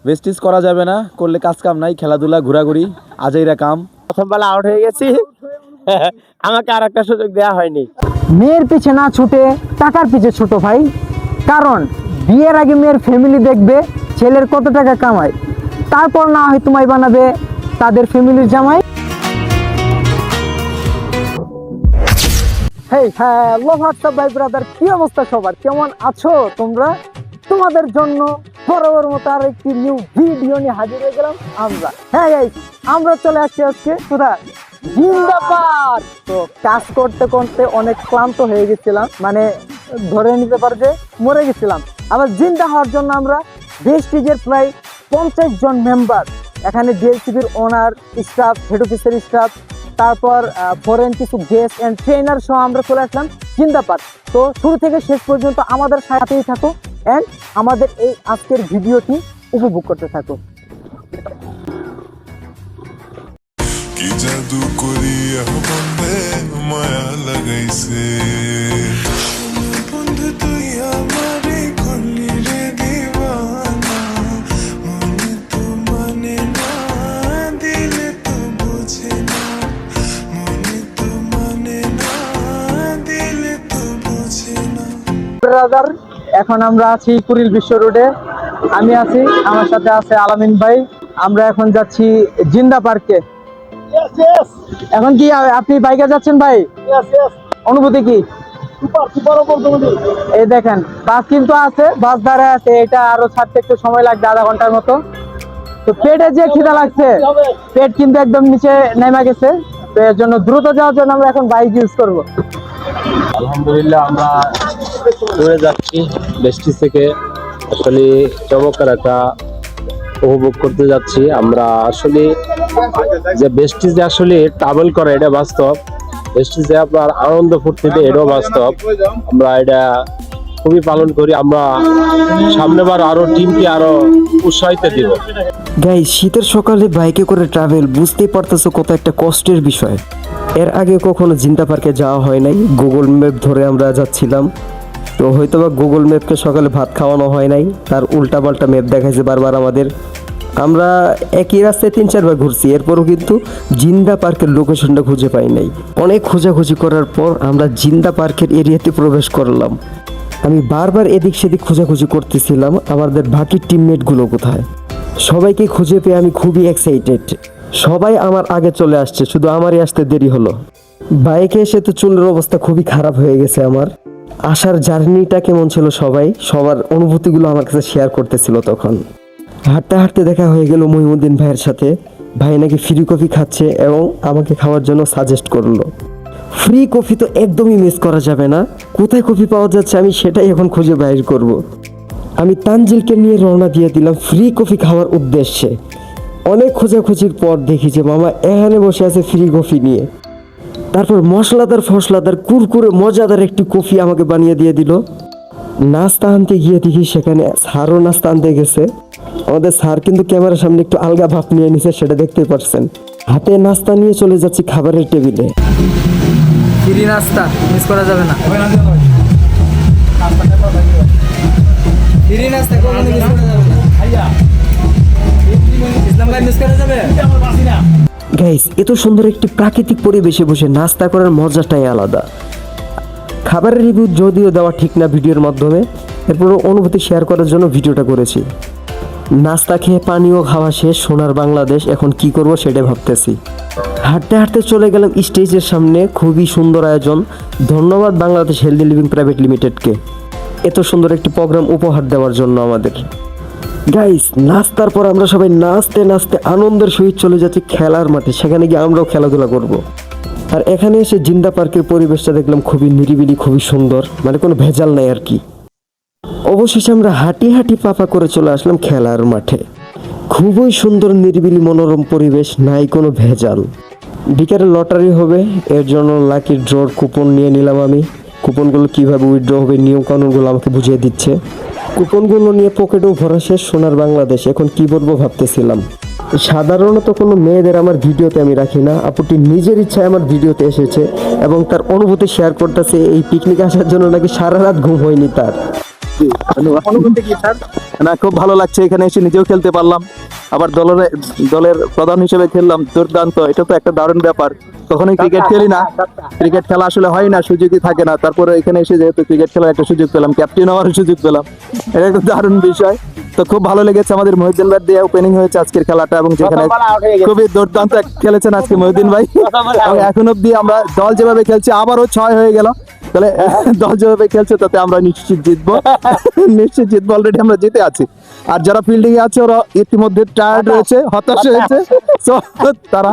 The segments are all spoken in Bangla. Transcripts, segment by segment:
ওয়েস্টিজ করা যাবে না, করলে কাজ কাম নাই, খেলাধুলা ঘোরাঘুরি আজাইরা কাম। প্রথম বেলা আউট হয়ে গেছি, আমাকে আর একটা সুযোগ দেওয়া হয়নি। মেয়ের পিছে না ছুটে টাকার পিছে ছোট ভাই, কারণ বিয়ের আগে মেয়ের ফ্যামিলি দেখবে ছেলের কত টাকা কামায়, তারপর না হয় তোমায় বানাবে তাদের ফ্যামিলির জামাই। হেই হ্যালো হোয়াটসঅ্যাপ ভাই ব্রাদার, কি অবস্থা সবার, কেমন আছো তোমরা? তোমাদের জন্য বরাবর মতো আর একটি নিউ ভিডিও নিয়ে হাজির হয়ে গেলাম আমরা। হ্যাঁ গাইস, আমরা চলে আসছি আজকে কোথায়? জিন্দাবাদ। তো কাজ করতে করতে অনেক ক্লান্ত হয়ে গেছিলাম, মানে ধরে নিতে পারে যে মরে গেছিলাম। আবার জিন্দা হওয়ার জন্য আমরা বেস্টিজের প্রায় 50 জন মেম্বার, এখানে ডিএলসিবির ওনার, স্টাফ, হেড অফিসের স্টাফ, তারপর ফরেন কিছু গেস্ট অ্যান্ড ট্রেনার সহ আমরা চলে আসলাম জিন্দাবাদ। তো শুরু থেকে শেষ পর্যন্ত আমাদের সাথেই থাকো অ্যান্ড আমাদের এই আজকের ভিডিওটি উপভোগ করতে থাকো। কি জাদু করিয়া বন্ধে মায়া লাগাইছে, বন্ধু তুই আমারে করলি রে দিওয়ানা, মনে তো মানে না, দিলে তো বুঝে না, মনে তো মানে না, দিলে তো বুঝে না। ব্রাদার, এখন আমরা আছি কুড়িল বিশ্ব রোডে, আমি আছি, আমার সাথে আছে আলামিন ভাই। আমরা এখন যাচ্ছি জিন্দা পার্কে। এখন কি আপনি বাইকে যাচ্ছেন ভাই? অনুভূতি কি? এই দেখেন বাস কিন্তু আছে, বাস দাঁড়ায় আছে, এটা আরো ছাড়তে একটু সময় লাগবে, আধা ঘন্টার মতো। তো পেটে যে খিদা লাগছে, পেট কিন্তু একদম নিচে নেমে গেছে, তো এর জন্য দ্রুত যাওয়ার জন্য আমরা এখন বাইক ইউজ করব। আলহামদুলিল্লাহ আমরা ঘুরে যাচ্ছি বেস্টিজ থেকে, আসলে চমৎকার একটা উপভোগ করতে যাচ্ছি আমরা। আসলে যে বেস্টিজে আসলে ট্রাভেল করে এটা বাস্তব, বেস্টিজে আপনার আনন্দ ফুর্তিতে এটাও বাস্তব। আমরা এটা খুবই পালন করি, আমরা সামনেবার আরো টিমকে আরো উৎসাহিত দিব। গাইস, শীতের সকালে বাইকে করে ট্রাভেল, বুঝতেই পারতেছো কত একটা কষ্টের বিষয়। এর আগে কখনো জিন্দা পার্কে যাওয়া হয় নাই, গুগল ম্যাপ ধরে আমরা যাচ্ছিলাম। তো হয়তোবা গুগল ম্যাপকে সকালে ভাত খাওয়ানো হয় নাই, তার উল্টাপাল্টা ম্যাপ দেখাইছে বারবার আমাদের। আমরা একই রাস্তায় 3-4 বার ঘুরছি, এরপরও কিন্তু জিন্দা পার্কের লোকেশনটা খুঁজে পাই নাই। অনেক খোঁজাখুঁজি করার পর আমরা জিন্দা পার্কের এরিয়াতে প্রবেশ করলাম। আমি বারবার এদিক সেদিক খোঁজাখুঁজি করতেছিলাম, আমাদের বাকি টিমমেটগুলো কোথায়। সবাইকে খুঁজে পেয়ে আমি খুবই এক্সাইটেড। সবাই আমার আগে চলে আসছে, শুধু আমারই আসতে দেরি হলো। বাইকে এসে তো চুলের অবস্থা খুবই খারাপ হয়ে গেছে আমার। আসার জার্নিটা কেমন ছিল, সবার অনুভূতিগুলো আমার কাছে শেয়ার করতেছিল। তখন হাঁটতে হাঁটতে দেখা হয়ে গেল মহিউদ্দিন ভাইয়ের সাথে। ভাই নাকি ফ্রি কফি খাচ্ছে এবং আমাকে খাওয়ার জন্য সাজেস্ট করলো। ফ্রি কফি তো একদমই মিস করা যাবে না। কোথায় কফি পাওয়া যাচ্ছে আমি সেটাই এখন খুঁজে বাইর করব। আমি তানজিলকে নিয়ে রওনা দিয়ে দিলাম ফ্রি কফি খাওয়ার উদ্দেশ্যে। অনেক খোঁজাখুঁজির পর দেখি যে মামা এখানে বসে আছে ফ্রি কফি নিয়ে। তারপর মশলাদার কুরকুরে মজাদার একটি কফি আমাকে বানিয়ে দিয়ে দিল। নাস্তা আনতে গিয়ে দেখি সেখানে স্যারও নাস্তা আনতে গেছে। আমাদের স্যার কিন্তু ক্যামেরার সামনে একটু আলগা ভাব নিয়ে নিছে, সেটা দেখতেই পারছেন। হাতে নাস্তা নিয়ে চলে যাচ্ছি খাবারের টেবিলে। ফ্রি নাস্তা মিস করা যাবে না, ফ্রি নাস্তা কখনো মিস করা যাবে না। ইসলাম ভাই মিস করা যাবে? গাইস, এত সুন্দর একটি প্রাকৃতিক পরিবেশে বসে নাস্তা করার মজাটাই আলাদা। খাবারের রিভিউ যদিও দেওয়া ঠিক না ভিডিওর মাধ্যমে, এরপরও অনুভূতি শেয়ার করার জন্য ভিডিওটা করেছি। নাস্তা খেয়ে পানিও খাওয়া শেষ, সোনার বাংলাদেশ, এখন কি করব সেটাই ভাবতেছি। হাঁটতে হাঁটতে চলে গেলাম স্টেজের সামনে, খুবই সুন্দর আয়োজন। ধন্যবাদ বাংলাদেশ হেলদি লিভিং প্রাইভেট লিমিটেডকে এত সুন্দর একটি প্রোগ্রাম উপহার দেওয়ার জন্য আমাদের। গাইস, নাস্তার পর আমরা সবাই নাচতে নাচতে আনন্দের সহিত চলে যাচ্ছি খেলার মাঠে, সেখানে গিয়ে আমরাও খেলাধুলা করব। আর এখানে এসে জিন্দা পার্কের পরিবেশটা দেখলাম খুবই নিরিবিলি, খুবই সুন্দর, মানে কোনো ভেজাল নাই আর কি। অবশেষে আমরা হাঁটি হাঁটি পাপা করে চলে আসলাম খেলার মাঠে। খুবই সুন্দর নিরিবিলি মনোরম পরিবেশ, নাই কোনো ভেজাল। বিকালে লটারি হবে, এর জন্য লাকি ড্রর কুপন নিয়ে নিলাম আমি। কুপনগুলো কীভাবে উইথড্র হবে নিয়ম কানুনগুলো আমাকে বুঝিয়ে দিচ্ছে। কুপনগুলো নিয়ে পকেটেও ভরা শেষ, সোনার বাংলাদেশ, এখন কি বলবো ভাবতেছিলাম। সাধারণত কোনো মেয়েদের আমার ভিডিওতে আমি রাখি না, আপুটি নিজের ইচ্ছায় আমার ভিডিওতে এসেছে এবং তার অনুভূতি শেয়ার করতেছে। এই পিকনিক আসার জন্য নাকি সারা রাত ঘুম হয়নি তার। জি, ধন্যবাদ। অনুভূতি কি স্যার? না, খুব ভালো লাগছে এখানে এসে, নিজেও খেলতে পারলাম, আবার দলের প্রধান হিসেবে খেললাম, দুর্দান্ত। এটা তো একটা দারুণ ব্যাপার। কখনোই ক্রিকেট খেলি না, ক্রিকেট খেলা আসলে হয় না, সুযোগই থাকে না। তারপরে এখানে এসে যেহেতু ক্রিকেট খেলার একটা সুযোগ পেলাম, ক্যাপ্টেন হওয়ার সুযোগ পেলাম, এটা একটা দারুণ বিষয়। তো খুব ভালো লেগেছে। আমাদের মহিউদ্দিন ভাই দিয়ে ওপেনিং হয়েছে আজকের খেলাটা, এবং যেখানে খুবই দুর্দান্ত খেলেছেন আজকে মহিউদ্দিন ভাই। এবং এখন অব্দি আমরা দল যেভাবে খেলছে, আবারও 6 হয়ে গেল, তাহলে দল যেভাবে খেলছে তাতে আমরা নিশ্চিত জিতবো। নিশ্চিত জিতবো, অলরেডি আমরা জিতে আছি। আর যারা ফিল্ডিং এ আছে ওরা ইতিমধ্যে টায়ার্ড রয়েছে, হতাশ হয়েছে। So, তারা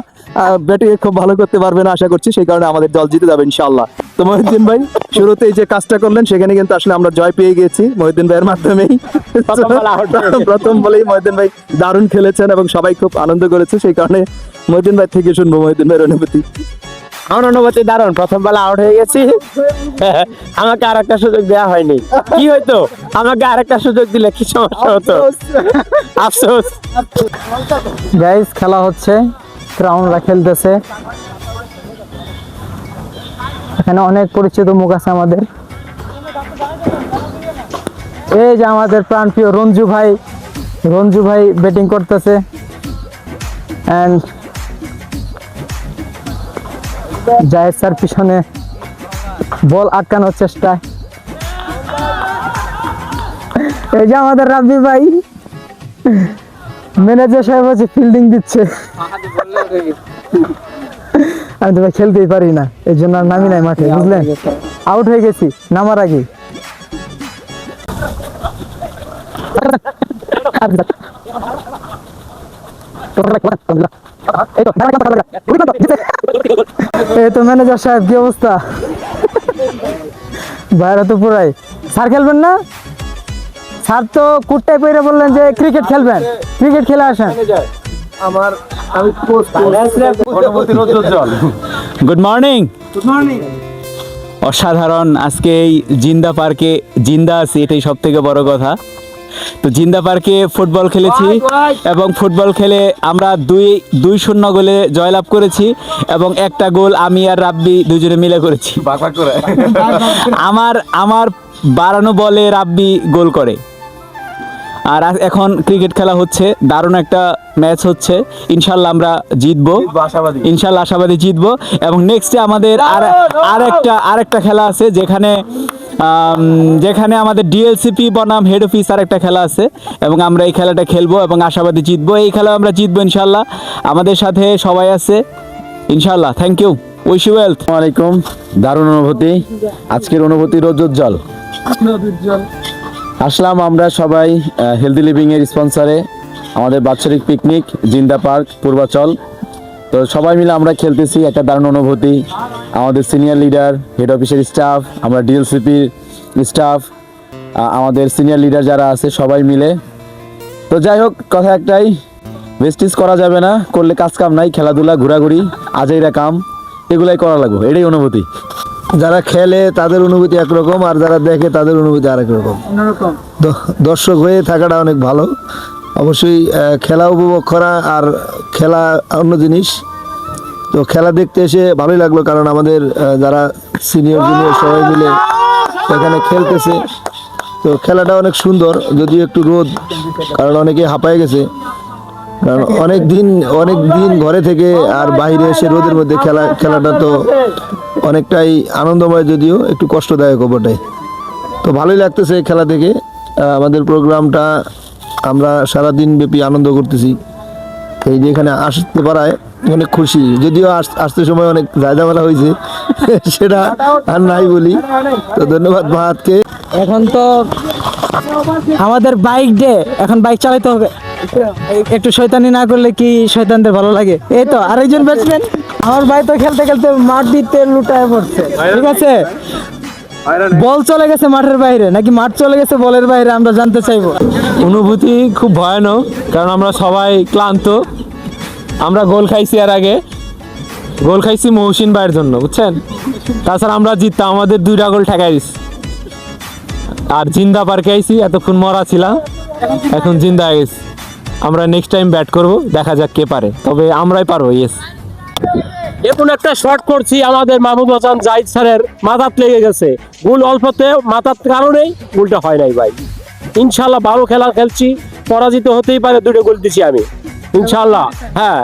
ব্যাটিং খুব ভালো করতে পারবে না আশা করছি, সেই কারণে আমাদের দল জিতে যাবে ইনশাআল্লাহ। তো মহিউদ্দিন ভাই শুরুতেই যে কাজটা করলেন, সেখানে কিন্তু আসলে আমরা জয় পেয়ে গেছি মহিউদ্দিন ভাইয়ের মাধ্যমেই। প্রথম বলেই মহিউদ্দিন ভাই দারুণ খেলেছেন এবং সবাই খুব আনন্দ করেছে, সেই কারণে মহিউদ্দিন ভাই থেকে শুনবো মহিউদ্দিন ভাইয়ের অনুভূতি। আমার অনুভূতি দারুণ। প্রথম বেলা আউট হয়ে গেছি, আমাকে আর একটা সুযোগ দেওয়া হয়নি। কি হয়তো আমাকে আর একটা সুযোগ দিলে কি সমস্যা হতো, আফসোস। গাইস, খেলা হচ্ছে, ক্রাউনরা খেলতেছে। এখানে অনেক পরিচিত মুখ আছে আমাদের। এই যে আমাদের প্রাণপ্রিয় রঞ্জু ভাই ব্যাটিং করতেছে। এন্ড জায়েদ স্যার পিছনে বল আটকানোর চেষ্টা। এই যে আমাদের রাব্বি ভাই, ম্যানেজার সাহেব হচ্ছে ফিল্ডিং দিচ্ছে। আমি তো ভাই খেলতেই পারি না, এই জন্য আর নামি নাই মাঠে, বুঝলেন? আউট হয়ে গেছি নামার আগে। এই তো ম্যানেজার সাহেব, কি অবস্থা? বাইরে তো পুরাই। স্যার খেলবেন না? স্যার তো কুটটাই পরে বললেন যে ক্রিকেট খেলবেন, ক্রিকেট খেলে আসেন। Good morning. অসাধারণ। আজকে এই জিন্দা পার্কে জিন্দা আছি, এটাই সব থেকে বড় কথা। তো জিন্দা পার্কে ফুটবল খেলেছি এবং ফুটবল খেলে আমরা 2-0 গোলে জয়লাভ করেছি, এবং একটা গোল আমি আর রাব্বি দুজনে মিলে করেছি। আমার বাড়ানো বলে রাব্বি গোল করে। আর এখন ক্রিকেট খেলা হচ্ছে, দারুণ একটা ম্যাচ হচ্ছে। ইনশাল্লাহ আমরা জিতবো, ইনশাল্লাহ আশাবাদী জিতবো। এবং নেক্সটে আমাদের আরেকটা খেলা আছে, যেখানে আমাদের ডিএলসিপি বনাম হেড অফিস আর একটা খেলা আছে, এবং আমরা এই খেলাটা খেলবো এবং আশাবাদী জিতবো। এই খেলা আমরা জিতবো ইনশাল্লাহ। আমাদের সাথে সবাই আছে ইনশাল্লাহ। Thank you, wish you wealth. আসসালামু আলাইকুম। দারুণ অনুভূতি, আজকের অনুভূতি রোজোজ্জ্বল। আসলাম আমরা সবাই হেলদি লিভিং এর স্পন্সরে আমাদের বাৎসরিক পিকনিক জিন্দা পার্ক পূর্বাচল। তো সবাই মিলে আমরা খেলতেছি, একটা দারুণ অনুভূতি। আমাদের সিনিয়র লিডার, হেড অফিসের স্টাফ, আমরা ডিএলসিপির স্টাফ, আমাদের সিনিয়র লিডার যারা আছে সবাই মিলে। তো যাই হোক, কথা একটাই, ওয়েস্টিজ করা যাবে না, করলে কাজ কাম নাই, খেলাধুলা ঘোরাঘুরি আজাইরা কাম, এগুলাই করা লাগবে, এটাই অনুভূতি। যারা খেলে তাদের অনুভূতি একরকম, আর যারা দেখে তাদের অনুভূতি আরেক রকম। দর্শক হয়ে থাকাটা অনেক ভালো। অবশ্যই খেলা উপভোগ করা আর খেলা অন্য জিনিস। তো খেলা দেখতে এসে ভালোই লাগলো, কারণ আমাদের যারা সিনিয়র জুনিয়র সবাই মিলে এখানে খেলতেছে। তো খেলাটা অনেক সুন্দর, যদিও একটু রোদ, কারণ অনেকে হাঁপায়ে গেছে, কারণ অনেক দিন ঘরে থেকে আর বাইরে এসে রোদের মধ্যে খেলাটা তো অনেকটাই আনন্দময়, যদিও একটু কষ্টদায়ক বটে। তো ভালোই লাগতেছে খেলা দেখে। আমাদের প্রোগ্রামটা আমরা সারাদিন ব্যাপী আনন্দ করতেছি। এই যে এখানে আসতে পারায় অনেক খুশি, যদিও আসতে সময় অনেক ঝামেলা হয়েছে, সেটা আর নাই বলি। তো ধন্যবাদ মাহাতকে। এখন তো আমাদের বাইক ডে, এখন বাইক চালাতে হবে। একটু শয়তানি না করলে কি শয়তানদের ভালো লাগে? এই তো আরেকজন ব্যাটসম্যান, আমার ভাই তো খেলতে খেলতে মাঠ দিতে লুটায় পড়ছে। ঠিক আছে, বল চলে গেছে মাঠের বাইরে, নাকি মাঠ চলে গেছে বলের বাইরে, আমরা জানতে চাইবো। অনুভূতি খুব ভয়ানক, কারণ আমরা সবাই ক্লান্ত। আমরা গোল খাইছি, এর আগে গোল খাইছি মহসিন ভাইয়ের জন্য, বুঝছেন? তাছাড়া আমরা জিততাম, আমাদের 2টা গোল ঠেকাই দিছি। আর জিন্দা পার্কে আইছি, এতক্ষণ মরা ছিলাম, এখন জিন্দা হয়ে গেছি। আমরা নেক্সট টাইম ব্যাট করব, দেখা যাক কে পারে, তবে আমরাই পারবো। ইয়েস। এমন একটা শট করছি আমাদের মাহমুদ হাসান জাহিদ স্যারের মাথাত লেগে গেছে, গোল অল্পতে মাথার কারণেই গোলটা হয় নাই ভাই। ইনশাল্লাহ ভালো খেলা খেলছি, পরাজিত হতেই পারে, 2টা গোল দিছি আমি ইনশাল্লাহ। হ্যাঁ,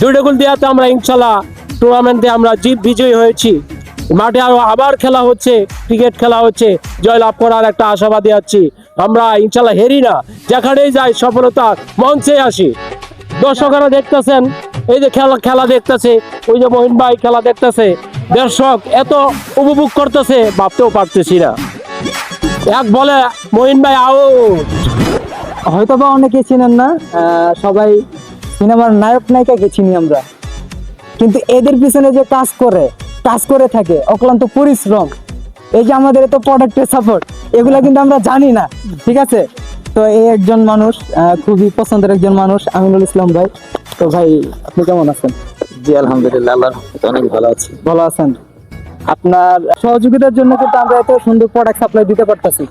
2টা গোল দেওয়াতে আমরা ইনশাল্লাহ টুর্নামেন্টে আমরা বিজয়ী হয়েছি। মাঠে আরো আবার খেলা হচ্ছে, ক্রিকেট খেলা হচ্ছে, জয়লাভ করার একটা আশাবাদী আছি আমরা। ইনশাল্লাহ হেরি না, যেখানেই যাই সফলতা মঞ্চে আসি। দর্শকরা দেখতেছেন, এই যে খেলা দেখতেছে, ওই যে মহিন ভাই খেলা দেখতেছে, দর্শক এত উপভোগ করতেছে ভাবতেও পারতেছি না। এক বলে মহিন ভাই আউট। হয়তো বা অনেকে চিনেন না, সবাই সিনেমার নায়ক নায়িকাকে চিনি আমরা, কিন্তু এদের পিছনে যে কাজ করে থাকে অক্লান্ত পরিশ্রম, এই যে আমাদের এত প্রোডাক্টের সাপোর্ট, এগুলা কিন্তু আমরা জানি না, ঠিক আছে? তো এই একজন মানুষ, খুবই পছন্দের একজন মানুষ, আমিনুল ইসলাম ভাই। তো ভাই, আপনি কেমন আছেন? জি আলহামদুলিল্লাহ, আল্লাহর রহমতে অনেক ভালো আছি। ভালো আছেন? আপনার সহযোগিতার জন্য কিন্তু আমরা এত সুন্দর প্রোডাক্ট সাপ্লাই দিতে পারতেছি।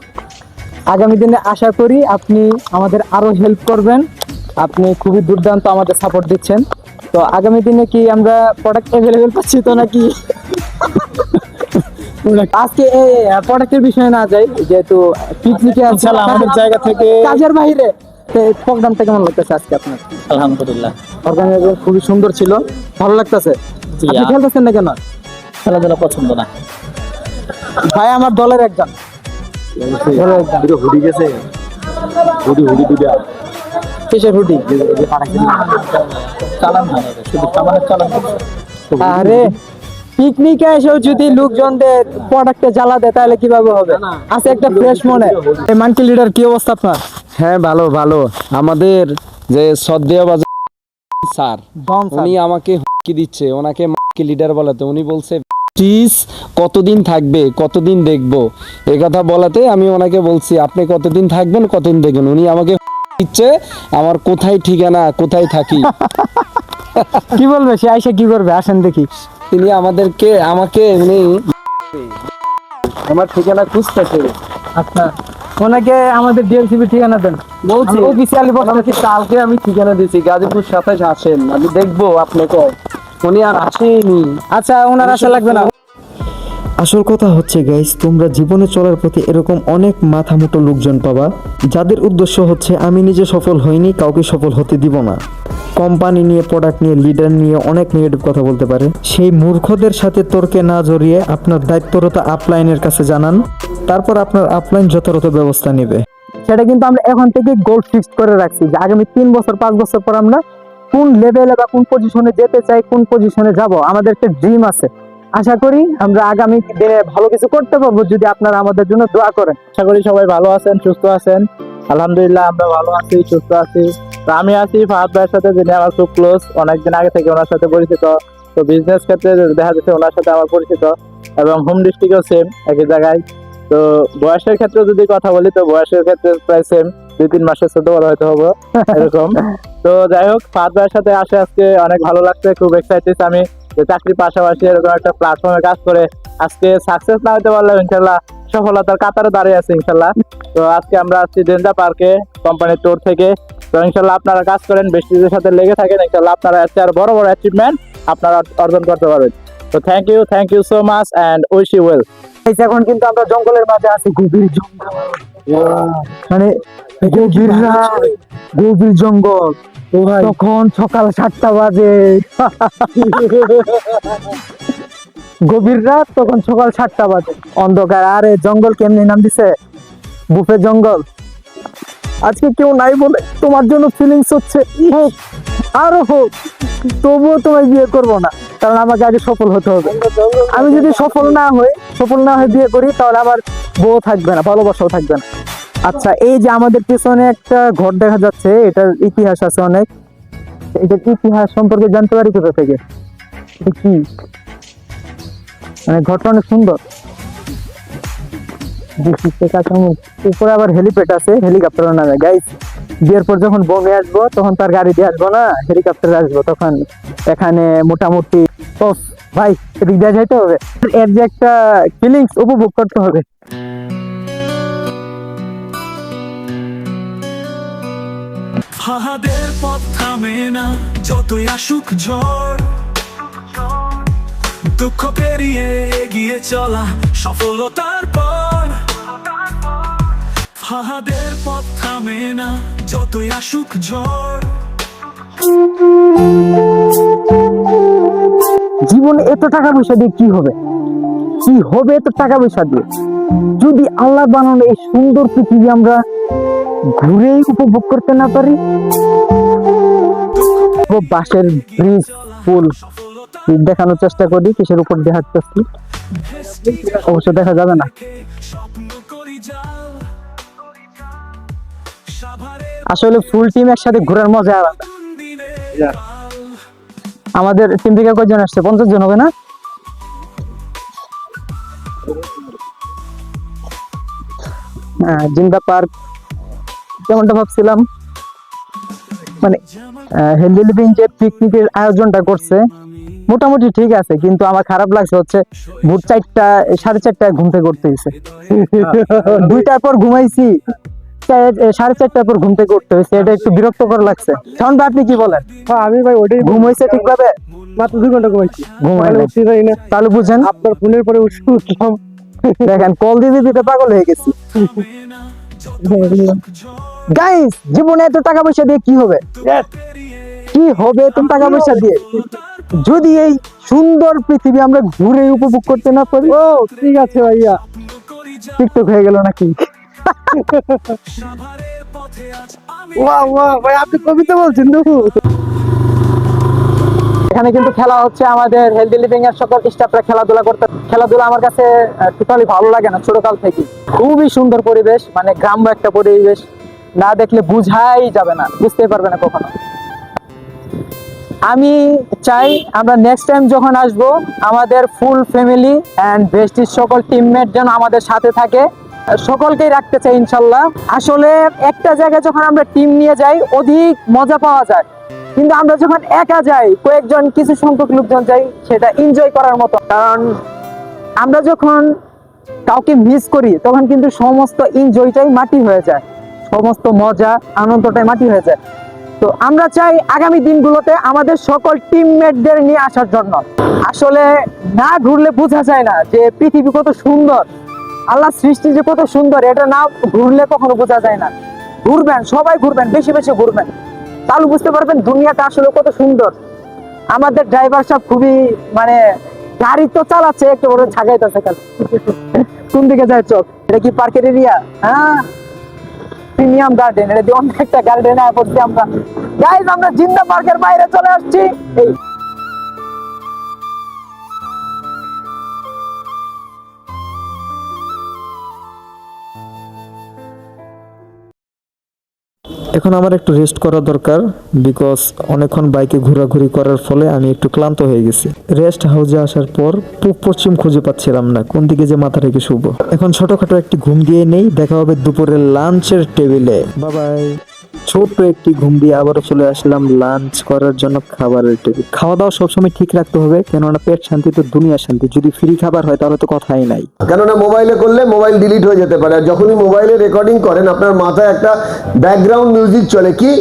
আগামী দিনে আশা করি আপনি আমাদের আরো হেল্প করবেন। আপনি খুবই দুর্দান্ত আমাদের সাপোর্ট দিচ্ছেন। তো আগামী দিনে কি আমরা প্রোডাক্ট অ্যাভেলেবেল পাচ্ছি তো নাকি? আজকে এই প্রোডাক্টের বিষয়ে না যাই, যেহেতু পিকনিকে আছে আমাদের জায়গা থেকে কাজের বাইরে, প্রোগ্রামটা কেমন লাগতেছে আজকে আপনার? আলহামদুলিল্লাহ, অর্গানাইজেশন খুবই সুন্দর ছিল, ভালো লাগতেছে। আপনি খেলতেছেন না কেন? খেলাধুলা পছন্দ না ভাই আমার দলের একজন। হুডি গেছে, হুডি দুটা কিসের হুডি? চালান হয় না, শুধু সামানের চালান। আরে পিকনিকে এসেও যদি লোকজনদের প্রোডাক্টে জ্বালা দেয় তাহলে কিভাবে হবে? আছে একটা ফ্রেশ মনে। এই মানকি লিডার, কি অবস্থা আপনার? হ্যাঁ, ভালো ভালো। আমাদের যে শ্রদ্ধেয় বাজার স্যার, উনি আমাকে হুমকি দিচ্ছে, ওনাকে মানকি লিডার বলাতে উনি বলছে প্লিজ কতদিন থাকবে, কতদিন দেখবো, এই কথা বলাতে আমি ওনাকে বলছি আপনি কতদিন থাকবেন, কতদিন দেখবেন। উনি আমাকে দিচ্ছে আমার কোথায় ঠিকানা, কোথায় থাকি। কি বলবে সে? আইসা কি করবে? আসেন দেখি। তিনি আমাকে উনি আমার ঠিকানা খুঁজতেছে। আচ্ছা, ওনাকে আমাদের ডিএলসিবি ঠিকানা দেন। বলছি অফিসিয়ালি আপনাকে কালকে আমি ঠিকানা দিয়েছি, গাজীপুর 27 আসেন, আমি দেখবো আপনাকে। উনি আর আসেনি। আচ্ছা, ওনার আশা লাগবে না। আসল কথা হচ্ছে গাইস, তোমরা জীবনে চলার পথে এরকম অনেক মাথামোটো লোকজন পাবা, যাদের উদ্দেশ্য হচ্ছে আমি নিজে সফল হইনি, কাউকে সফল হতে দিব না। কোম্পানি নিয়ে, প্রোডাক্ট নিয়ে, লিডার নিয়ে অনেক নেগেটিভ কথা বলতে পারে। সেই মূর্খদের সাথে তর্কে না জড়িয়ে আপনার দায়িত্বরত আপলাইনের কাছে জানান, তারপর আপনার আপলাইন যথাযথ ব্যবস্থা নেবে। সেটা কিন্তু আমরা এখন থেকে গোল ফিক্সড করে রাখছি যে আগামী 3 বছর 5 বছর পর আমরা কোন লেভেলে বা কোন পজিশনে যেতে চাই, কোন পজিশনে যাব, আমাদের একটা ড্রিম আছে। আশা করি আমরা আগামী দিনে ভালো কিছু করতে পারবো যদি আপনারা আমাদের জন্য দোয়া করেন। আশা করি সবাই ভালো আছেন, সুস্থ আছেন। আলহামদুলিল্লাহ আমরা ভালো আছি, সুস্থ আছি। তো আমি আছি ফাহাদ ভাইয়ের সাথে, যিনি আমার খুব ক্লোজ, অনেকদিন আগে থেকে ওনার সাথে পরিচিত। তো বিজনেস ক্ষেত্রে দেখা যাচ্ছে ওনার সাথে আমার পরিচিত, এবং হোম ডিস্ট্রিক্টও সেম, একই জায়গায়। তো বয়সের ক্ষেত্রে যদি কথা বলি, তো বয়সের ক্ষেত্রে প্রায় সেম, 2-3 মাসের ছোট বড় হয়তো হবো এরকম। তো যাই হোক, ফাহাদ ভাইয়ের সাথে আসে আজকে অনেক ভালো লাগছে, খুব এক্সাইটেড আমি যে চাকরির পাশাপাশি এরকম একটা প্ল্যাটফর্মে কাজ করে আজকে সাকসেস না হতে পারলেও ইনশাল্লাহ সফলতার কাতারে দাঁড়িয়ে আছে ইনশাল্লাহ। তো আজকে আমরা আসছি ডেঞ্জা পার্কে কোম্পানির টোর থেকে। তো ইনশাল্লাহ আপনারা কাজ করেন, বেস্টিজের সাথে লেগে থাকেন, ইনশাল্লাহ আপনারা আর বড় বড় অ্যাচিভমেন্ট আপনারা অর্জন করতে পারবেন। তো thank you so much and wish you well. এখন কিন্তু আমরা জঙ্গলের মাঝে আছি, গভীর জঙ্গল, মানে গভীর জঙ্গল। তখন সকাল 7টা বাজে, গভীর রাত, তখন সকাল 7টা বাজে, অন্ধকার। আরে জঙ্গল কেমনি নাম দিছে, বুফে জঙ্গল। আজকে কেউ নাই বলে তোমার জন্য ফিলিংস হচ্ছে, হোক আরো হোক, তবুও তোমায় বিয়ে করবো না, কারণ আমাকে আগে সফল হতে হবে। আমি যদি সফল না হয়ে বিয়ে করি, তাহলে আমার বউ থাকবে না, ভালোবাসাও থাকবে না। আচ্ছা, এই যে আমাদের পেছনে একটা ঘর দেখা যাচ্ছে, এটার ইতিহাস আছে অনেক। এটার ইতিহাস সম্পর্কে জানতে পারি কোথা থেকে? এটা কি, মানে ঘরটা অনেক সুন্দর। উপরে আবার হেলিপ্যাড আছে, হেলিকপ্টারও নামে। গাইস, বিয়ের পর যখন বমে আসবো, তখন তার গাড়ি দিয়ে আসবো না, হেলিকপ্টারে আসবো, তখন এখানে মোটামুটি ভাই এদিক দিয়ে যাইতে হবে, এর যে একটা ফিলিংস উপভোগ করতে হবে। হাহাদের পথ থামে না, যতই আসুক ঝড়। দুঃখ পেরিয়ে এগিয়ে চলা সফলতার পর ফাহাদের পথ থামে না যতই আসুক ঝড়। জীবনে এত টাকা পয়সা দিয়ে কি হবে, কি হবে এত টাকা পয়সা দিয়ে? যদি আল্লাহ বানানো এই সুন্দর পৃথিবী আমরা ঘুরেই উপভোগ করতে না পারি। বাঁশের ব্রিজ ফুল দেখানোর চেষ্টা করি, কিসের উপর দিয়ে হাঁটতেছি, অবশ্য দেখা যাবে না। আসলে ফুল টিম একসাথে ঘোরার মজা আলাদা। আমাদের টিম থেকে কয়জন আসছে? 50 জন হবে না? জিন্দা পার্ক যেমনটা ভাবছিলাম, মানে হেলদি লিভিং যে পিকনিকের আয়োজনটা করছে মোটামুটি ঠিক আছে, কিন্তু আমার খারাপ লাগছে হচ্ছে ভোর 4টা 4:30টায় ঘুম থেকে উঠতে হয়েছে। 2টার পর ঘুমাইছি, 4:30টার পর ঘুম থেকে উঠতে হয়েছে, এটা একটু বিরক্তকর লাগছে। শাওন ভাই আপনি কি বলেন? আমি ভাই ওইটাই ঘুম হয়েছে ঠিকভাবে? মাত্র 2 ঘন্টা ঘুমাইছি। ঘুমাইলে তাহলে বুঝেন আপনার ফোনের পরে উঠলাম, দেখেন কল দিতে দিতে পাগল হয়ে গেছি। গাইস, জীবনে এত টাকা পয়সা দিয়ে কি হবে? কি হবে এত টাকা পয়সা দিয়ে যদি এই সুন্দর পৃথিবী আমরা ঘুরে উপভোগ করতে না পারি? ও ঠিক আছে ভাইয়া, টিকটক হয়ে গেল নাকি? ওয়া ওয়া ভাই আপনি কবিতা বলছেন তো? এখানে কিন্তু খেলা হচ্ছে, আমাদের হেলদি লিভিং এর সকল স্টাফরা খেলাধুলা করতে। খেলাধুলা আমার কাছে টোটালি ভালো লাগে না ছোটকাল থেকে। খুবই সুন্দর পরিবেশ, মানে গ্রাম্য একটা পরিবেশ, না দেখলে বুঝাই যাবে না, বুঝতেই পারবে না কখনো। আমি চাই আমরা নেক্সট টাইম যখন আসব আমাদের ফুল ফ্যামিলি এন্ড বেস্টির সকল টিমমেট যেন আমাদের সাথে থাকে, সকলকেই রাখতে চাই ইনশাল্লাহ। আসলে একটা জায়গায় যখন আমরা টিম নিয়ে যাই অধিক মজা পাওয়া যায়, কিন্তু আমরা যখন একা যাই, কয়েকজন কিছু সংখ্যক লোকজন যাই, সেটা এনজয় করার মতো। কারণ আমরা যখন কাউকে মিস করি তখন কিন্তু সমস্ত এনজয়টাই মাটি হয়ে যায়, সমস্ত মজা আনন্দটাই মাটি হয়ে যায়। তো আমরা চাই আগামী দিনগুলোতে আমাদের সকল টিমমেটদের নিয়ে আসার জন্য। আসলে না ঘুরলে বোঝা যায় না যে পৃথিবী কত সুন্দর, আল্লাহ সৃষ্টি যে কত সুন্দর, এটা না ঘুরলে কখনো বোঝা যায় না। ঘুরবেন, সবাই ঘুরবেন, বেশি বেশি ঘুরবেন, তাহলে বুঝতে পারবেন দুনিয়াটা আসলে কত সুন্দর। আমাদের ড্রাইভার সাহেব খুবই মানে গাড়ি তো চালাচ্ছে, একটু বড় ঝাঁকাইতেছে কাল। কোন দিকে যায় চোখ? এটা কি পার্কের এরিয়া? হ্যাঁ, প্রিমিয়াম গার্ডেন। এটা দিয়ে অন্য একটা গার্ডেনে পড়ছি আমরা। গাইজ, আমরা জিন্দা পার্কের বাইরে চলে আসছি। এই এখন আমার একটু রেস্ট করা দরকার, বিকজ অনেকক্ষণ বাইকে ঘোরাঘুরি করার ফলে আমি একটু ক্লান্ত হয়ে গেছি। রেস্ট হাউসে আসার পর পূব পশ্চিম খুঁজে পাচ্ছিলাম না, কোন দিকে যে মাথা রেখে শুবো। এখন ছোটখাটো একটি ঘুম দিয়ে নেই, দেখা হবে দুপুরের লাঞ্চের টেবিলে। বাবাই। ছোট্ট একটি ঘুম দিয়ে আবারও চলে আসলাম লাঞ্চ করার জন্য খাবারের টেবিল। খাওয়া দাওয়া সবসময় ঠিক রাখতে হবে, কেননা পেট শান্তি তো দুনিয়া শান্তি। যদি ফ্রি খাবার হয় তাহলে তো কথাই নাই। কেননা মোবাইলে করলে মোবাইল ডিলিট হয়ে যেতে পারে, আর যখনই মোবাইলে রেকর্ডিং করেন আপনার মাথায় একটা ব্যাকগ্রাউন্ড মিউজিক চলে। কি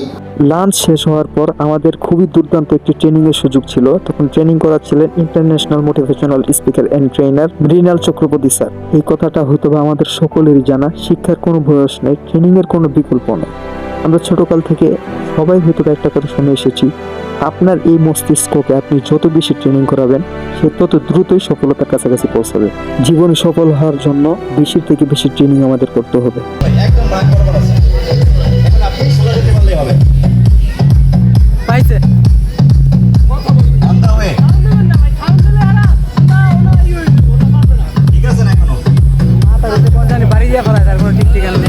লাঞ্চ শেষ হওয়ার পর আমাদের খুবই দুর্দান্ত একটি ট্রেনিং এর সুযোগ ছিল। তখন ট্রেনিং করাচ্ছিলেন international motivational speaker and trainer Mrinal Chakraborty sir. এই কথাটা হয়তোবা আমাদের সকলেরই জানা, শিক্ষার কোনো বয়স নেই, ট্রেনিং এর কোনো বিকল্প নেই। আমরা ছোটকাল থেকে সবাই হয়তো একটা কথা শুনে এসেছি, আপনার এই মস্তিষ্ককে আপনি যত বেশি ট্রেনিং করাবেন সে তত দ্রুতই সফলতার কাছাকাছি পৌঁছাবে। জীবনে সফল হওয়ার জন্য বেশি থেকে বেশি ট্রেনিং আমাদের করতে হবে। পাইছে বাড়ি দিয়ে ফেলায়, তারপর ঠিক ঠিক আছে।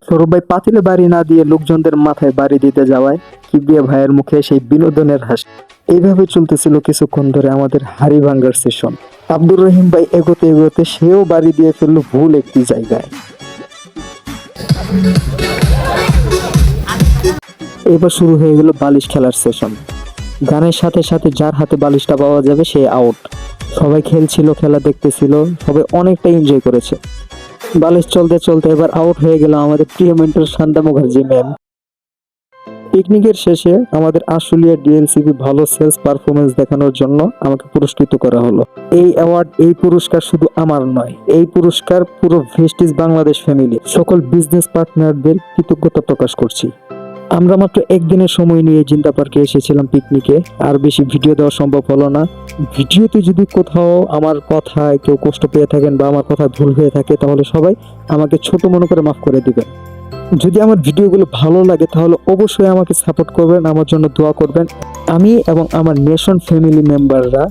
সৌরভ ভাই পাতিলে বাড়ি না দিয়ে লোকজনদের মাথায় বাড়ি দিতে যাওয়ায় কিবরিয়া ভাইয়ের মুখে সেই বিনোদনের হাসি। এইভাবে চলতেছিল কিছুক্ষণ ধরে আমাদের হাড়ি ভাঙ্গার সেশন। আব্দুর রহিম ভাই এগোতে এগোতে সেও বাড়ি দিয়ে ফেললো ভুল একটি জায়গায়। এবার শুরু হয়ে গেল বালিশ খেলার সেশন। গানের সাথে সাথে যার হাতে বালিশটা পাওয়া যাবে সে আউট। সবাই খেলছিল, খেলা দেখতেছিল, সবাই অনেকটা এনজয় করেছে। বালিশ চলতে চলতে এবার আউট হয়ে গেল আমাদের প্রিয় মেন্টর শান্তা মুখার্জি ম্যাম। পিকনিকের শেষে আমাদের আশুলিয়া ডিএলসিপি ভালো সেলস পারফরমেন্স দেখানোর জন্য আমাকে পুরস্কৃত করা হলো। এই অ্যাওয়ার্ড, এই পুরস্কার শুধু আমার নয়, এই পুরস্কার পুরো ভেস্টিজ বাংলাদেশ ফ্যামিলি, সকল বিজনেস পার্টনারদের কৃতজ্ঞতা প্রকাশ করছি। আমরা মাত্র একদিনের সময় নিয়ে জিন্দা পার্কে এসেছিলাম পিকনিকে, আর বেশি ভিডিও দেওয়া সম্ভব হলো না। ভিডিওতে যদি কোথাও আমার কথায় কেউ কষ্ট পেয়ে থাকেন বা আমার কথা ভুল হয়ে থাকে তাহলে সবাই আমাকে ছোট মনে করে মাফ করে দিবেন। যদি আমার ভিডিওগুলো ভালো লাগে তাহলে অবশ্যই আমাকে সাপোর্ট করবেন, আমার জন্য দোয়া করবেন। আমি এবং আমার নেশন ফ্যামিলি মেম্বাররা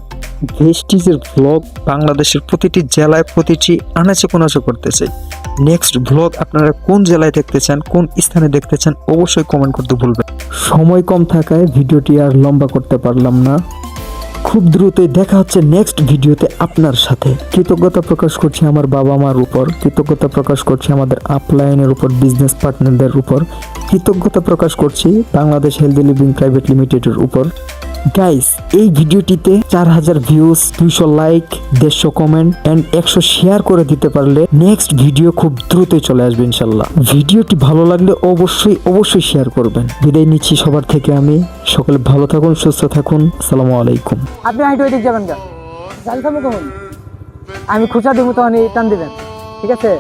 ভেস্টিজের ভ্লগ বাংলাদেশের প্রতিটি জেলায়, প্রতিটি আনাচে কোনাচে করতে চাই। নেক্সট ভ্লগ আপনারা কোন জেলায় দেখতে চান, কোন স্থানে দেখতে চান অবশ্যই কমেন্ট করতে ভুলবেন। সময় কম থাকায় ভিডিওটি আর লম্বা করতে পারলাম না। খুব দ্রুতই দেখা হচ্ছে নেক্সট ভিডিওতে আপনার সাথে। কৃতজ্ঞতা প্রকাশ করছি আমার বাবা মার উপর, কৃতজ্ঞতা প্রকাশ করছি আমাদের আপলাইনের উপর, বিজনেস পার্টনারদের উপর, কৃতজ্ঞতা প্রকাশ করছি বাংলাদেশ হেলদি লিভিং প্রাইভেট লিমিটেডের উপর। গাইস, এই ভিডিওটিতে 4000 views, 200 like, 150 comment and 100 share করে দিতে পারলে নেক্সট ভিডিও খুব দ্রুতই চলে আসবে ইনশাল্লাহ। ভিডিওটি ভালো লাগলে অবশ্যই শেয়ার করবেন। বিদায় নিচ্ছি সবার থেকে আমি। সকলে ভালো থাকুন, সুস্থ থাকুন। আসসালামু আলাইকুম। আপনি হাইট ওইদিক যাবেন কেন? জাল থামো কখন? আমি খুচা দিব তখন টান দিবেন, ঠিক আছে?